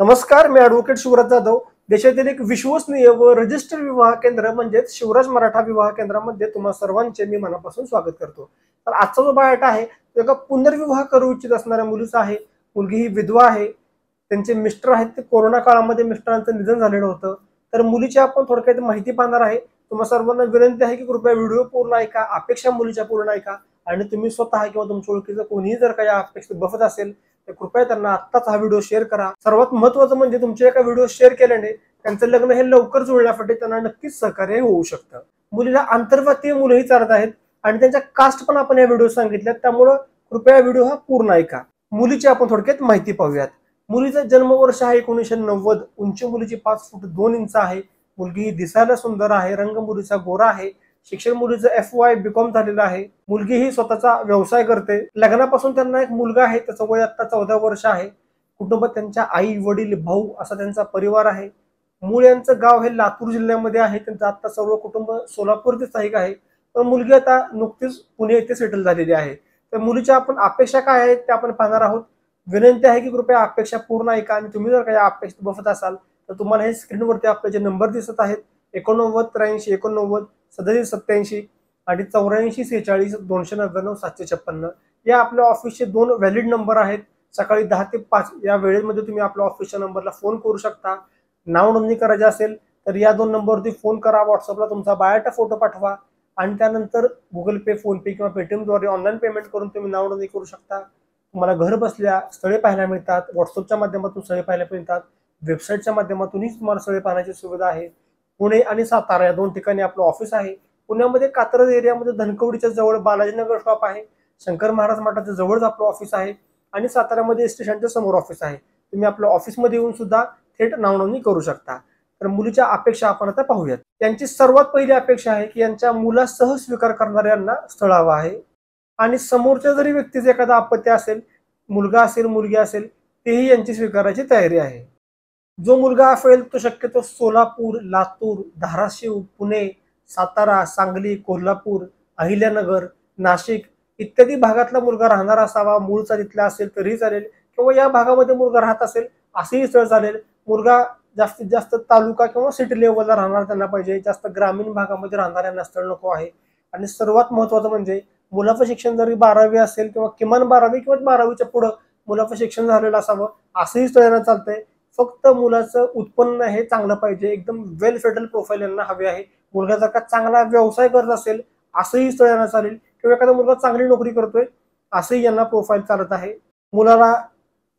नमस्कार, मी ॲडव्होकेट शिवराज जाधव. देशातील एक विश्वसनीय व रजिस्टर विवाह केंद्र म्हणजेच शिवराज मराठा विवाह केंद्रामध्ये तुम्हा सर्वांचे मी मनापासून स्वागत करतो. तर आजचा जो बायोडाटा आहे तो एका पुनर्विवाह करू इच्छित असणाऱ्या मुलीचा आहे. मुलगी ही विधवा आहे. त्यांचे मिस्टर आहेत ते कोरोना काळामध्ये मिस्टरांचं निधन झालेलं होतं. तर मुलीची आपण थोडक्यात माहिती पाहणार आहे. तुम्हा सर्वांना विनंती आहे की कृपया व्हिडिओ पूर्ण ऐका, अपेक्षा मुलीच्या पूर्ण ऐका आणि तुम्ही स्वतः किंवा तुमच्या ओळखीचं कोणीही जर काही अपेक्षित बघत असेल तर कृपया त्यांना आत्ताच हा व्हिडिओ शेअर करा. सर्वात महत्त्वाचं म्हणजे तुमच्या एका व्हिडिओ शेअर केल्याने त्यांचं लग्न हे लवकर जुळण्यासाठी त्यांना नक्कीच सहकार्य होऊ शकतं. मुलीला आंतरजातीय मुलंही चालत आहेत आणि त्यांच्या कास्ट पण आपण या व्हिडिओ सांगितल्यात, त्यामुळं कृपया व्हिडिओ हा पूर्ण ऐका. मुलीची आपण थोडक्यात माहिती पाहूयात. मुलीचं जन्मवर्ष आहे 1990. उंची मुलीची 5 फूट 2 इंच आहे. मुलगी ही दिसायला सुंदर आहे. रंग मुलीचा गोरा आहे. शिक्षण मुलीचं FY BCom झालेलं आहे. मुलगी ही स्वतःचा व्यवसाय करते. लग्नापासून त्यांना एक मुलगा आहे, त्याचं वय आता 14 वर्ष आहे. कुटुंबात त्यांच्या आई वडील भाऊ असा त्यांचा परिवार आहे. मूळ यांचं गाव हे लातूर जिल्ह्यामध्ये आहे. त्यांचं आता सर्व कुटुंब सोलापूरचे स्थायिक आहे. तर मुलगी आता नुकतीच पुणे येथे सेटल झालेली आहे. तर मुलीच्या आपण अपेक्षा काय आहेत ते आपण पाहणार आहोत. विनंती आहे की कृपया अपेक्षा पूर्ण ऐका आणि तुम्ही जर काही अपेक्षित बघत असाल तर तुम्हाला हे स्क्रीनवरती आपले जे नंबर दिसत आहेत 89 83 89 37 87 आणि 84 46 299 756 या आपल्या ऑफिसचे 2 व्हॅलिड नंबर आहेत. सकाळी 10 ते 5 या वेळेमध्ये तुम्ही आपल्या ऑफिसच्या नंबरला फोन करू शकता. नाव नोंदणी करायची असेल तर या 2 नंबरवरती फोन करा. व्हॉट्सअपला तुमचा बायोडाटा फोटो पाठवा आणि त्यानंतर गुगल पे, फोनपे किंवा पेटीएमद्वारे ऑनलाईन पेमेंट करून तुम्ही नाव नोंदणी करू शकता. तुम्हाला घर बसल्या स्थळे पाहायला मिळतात. व्हॉट्सअपच्या माध्यमातून स्थळे पाहायला मिळतात. वेबसाईटच्या माध्यमातूनही तुम्हाला स्थळे पाहण्याची सुविधा आहे. पुणे आणि सातारा या 2 ठिकाणी आपलं ऑफिस आहे. पुण्यामध्ये कात्रज एरियामध्ये धनकवडीच्या जवळ बालाजीनगर शॉप आहे. शंकर महाराज मठाच्या जवळच आपलं ऑफिस आहे आणि साताऱ्यामध्ये स्टेशनच्या समोर ऑफिस आहे. तुम्ही आपल्या ऑफिसमध्ये येऊन सुद्धा थेट नावनोंदणी करू शकता. तर मुलीच्या अपेक्षा आपण आता पाहूयात. त्यांची सर्वात पहिली अपेक्षा आहे की यांच्या मुलासह स्वीकार करणाऱ्यांना स्थळ हवं आहे आणि समोरच्या जरी व्यक्तीचे एखादा अपत्य असेल, मुलगा असेल मुलगी असेल, तेही यांची स्वीकारायची तयारी आहे. जो मुलगा असेल तो शक्यतो सोलापूर, लातूर, धाराशिव, पुणे, सातारा, सांगली, कोल्हापूर, अहिल्यानगर, नाशिक इत्यादी भागातला मुलगा राहणार असावा. मूळचा तिथला असेल तरीही चालेल किंवा या भागामध्ये मुलगा राहत असेल असेही स्थळ चालेल. मुलगा जास्तीत जास्त तालुका किंवा सिटी लेवलला राहणार त्यांना पाहिजे. जास्त ग्रामीण भागामध्ये राहणाऱ्यांना स्थळ नको आहे. आणि सर्वात महत्त्वाचं म्हणजे मुलाचं शिक्षण जरी 12वी असेल किंवा किमान 12वी किंवा 12वीच्या पुढं मुलाचं शिक्षण झालेलं असावं असंही स्थळ यांना चालतंय. फक्त मुलाचं उत्पन्न हे चांगलं पाहिजे. एकदम वेल सेटल प्रोफाईल यांना हवे आहे. मुलगा जर का चांगला व्यवसाय करत असेल असंही स्थळ यांना चालेल किंवा एखादा मुलगा चांगली नोकरी करतोय असंही यांना प्रोफाईल चालत आहे. मुलाला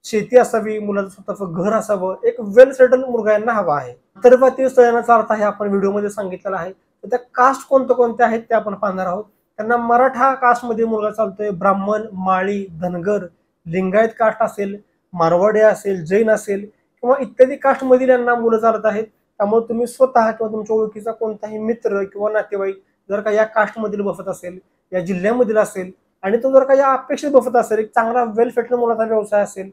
शेती असावी, मुलाचं स्वतःचं घर असावं, एक वेल सेटल मुलगा यांना हवा आहे. आंतरजातीय स्थळ यांना चालत आहे. आपण व्हिडिओमध्ये सांगितलेलं आहे. तर त्या कास्ट कोणत्या आहेत ते आपण पाहणार आहोत. त्यांना मराठा कास्टमध्ये मुलगा चालतोय. ब्राह्मण, माळी, धनगर, लिंगायत कास्ट असेल, मारवाडी असेल, जैन असेल किंवा इत्यादी कास्टमधील यांना मुलं चालत आहेत. त्यामुळे तुम्ही स्वतः किंवा तुमच्या ओळखीचा कोणताही मित्र किंवा नातेवाईक जर का या कास्टमधील बसत असेल, या जिल्ह्यामधील असेल आणि तो जर का या अपेक्षित बसत असेल, एक चांगला वेल सेटल मुलाचा व्यवसाय असेल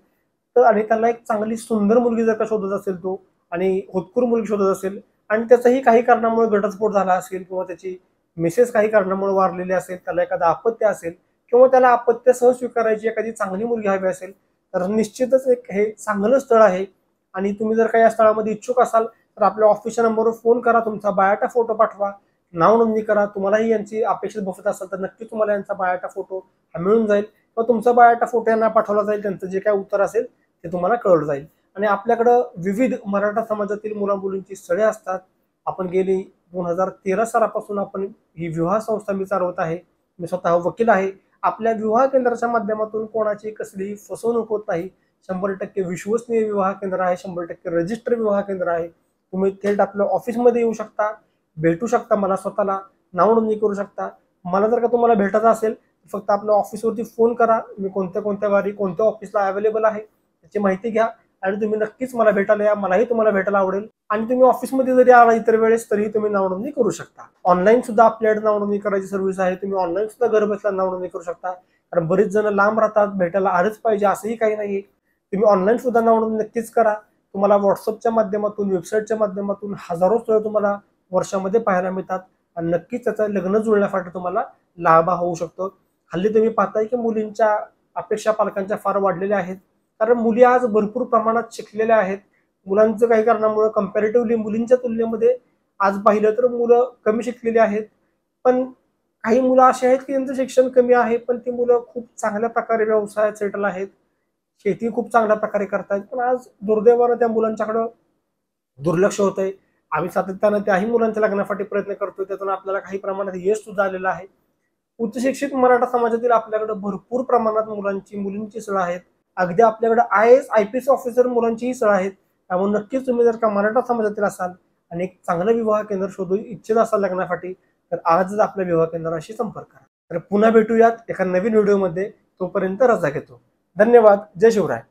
तर आणि त्याला एक चांगली सुंदर मुलगी जर का शोधत असेल तो आणि होतकरू मुलगी शोधत असेल आणि त्याचाही काही कारणामुळे घटस्फोट झाला असेल किंवा त्याची मिसेस काही कारणामुळे वारलेली असेल, त्याला एखादा अपत्य असेल किंवा त्याला अपत्यासह स्वीकारायची एखादी चांगली मुलगी हवी असेल तर निश्चितच एक हे चांगलं स्थळ आहे. आणि तुम्ही जर का या स्थळामध्ये इच्छुक असाल तर आपल्या ऑफिसच्या नंबरवर फोन करा. तुमचा बायोडाटा फोटो पाठवा. नाव नोंदणी करा. तुम्हालाही यांची अपेक्षित बसत असेल तर नक्की तुम्हाला यांचा बायोडाटा फोटो हा मिळून जाईल किंवा तुमचा बायोडाटा फोटो यांना पाठवला जाईल. त्यांचं जे काय उत्तर असेल ते तुम्हाला कळवलं जाईल. आणि आपल्याकडं विविध मराठा समाजातील मुला मुलींची स्थळे असतात. आपण गेली 2013 सालापासून आपण ही विवाह संस्था मी चालवत आहे. मी स्वतः वकील आहे. आपल्या विवाह केंद्राच्या माध्यमातून कोणाची कसलीही फसवणूक होत नाही. 100% विश्वसनीय विवाह केंद्र आहे. 100% रजिस्टर विवाह केंद्र आहे. तुम्ही थेट आपल्या ऑफिसमध्ये येऊ शकता, भेटू शकता, मला स्वतःला नाव नोंदणी करू शकता. मला जर का तुम्हाला भेटायचं असेल फक्त आपल्या ऑफिसवरती फोन करा. मी कोणत्या वारी कोणत्या ऑफिसला अवेलेबल आहे त्याची माहिती घ्या आणि तुम्ही नक्कीच मला भेटायला या. मलाही तुम्हाला भेटायला आवडेल. आणि तुम्ही ऑफिसमध्ये जरी आला इतर वेळेस तरीही तुम्ही नाव नोंदणी करू शकता. ऑनलाईन सुद्धा आपल्याकडे नाव नोंदणी करायची सर्व्हिस आहे. तुम्ही ऑनलाईन सुद्धा घर बसल्या नाव नोंदणी करू शकता. कारण बरेच जण लांब राहतात, भेटायला आलंच पाहिजे असंही काही नाहीये. तुम्ही ऑनलाईन सुद्धा नाव नोंदणी नक्कीच करा. तुम्हाला व्हॉट्सअपच्या माध्यमातून, वेबसाईटच्या माध्यमातून हजारो स्थळ तुम्हाला वर्षामध्ये पाहायला मिळतात आणि नक्कीच त्याचा लग्न जुळण्यासाठी तुम्हाला लाभ होऊ शकतो. हल्ली तुम्ही पाहताय की मुलींच्या अपेक्षा पालकांच्या फार वाढलेल्या आहेत. कारण मुली आज भरपूर प्रमाणात शिकलेल्या आहेत. मुलांचं काही कारणामुळे कम्पॅरेटिव्हली मुलींच्या तुलनेमध्ये आज पाहिलं तर मुलं कमी शिकलेली आहेत, पण काही मुलं अशी आहेत की त्यांचं शिक्षण कमी आहे, पण ती मुलं खूप चांगल्या प्रकारे व्यवसायात सेटल आहेत, शेती खूप चांगल्या प्रकारे करतायत. पण आज दुर्दैवानं त्या मुलांच्याकडं दुर्लक्ष होतंय. आम्ही सातत्यानं त्याही मुलांच्या लग्नासाठी प्रयत्न करतोय, त्यातून आपल्याला काही प्रमाणात यश सुद्धा आलेलं आहे. उच्च शिक्षित मराठा समाजातील आपल्याकडे भरपूर प्रमाणात मुलींची सळ आहेत. अगदी आपल्याकडे IAS IPS ऑफिसर मुलांचीही सळ आहेत. त्यामुळे नक्कीच तुम्ही जर का मराठा समाजातील असाल आणि एक चांगलं विवाह केंद्र शोधू इच्छित असाल लग्नासाठी, तर आजच आपल्या विवाह केंद्राशी संपर्क करा. तर पुन्हा भेटूयात एका नवीन व्हिडिओमध्ये. तोपर्यंत रजा घेतो. धन्यवाद. जय शिवराय.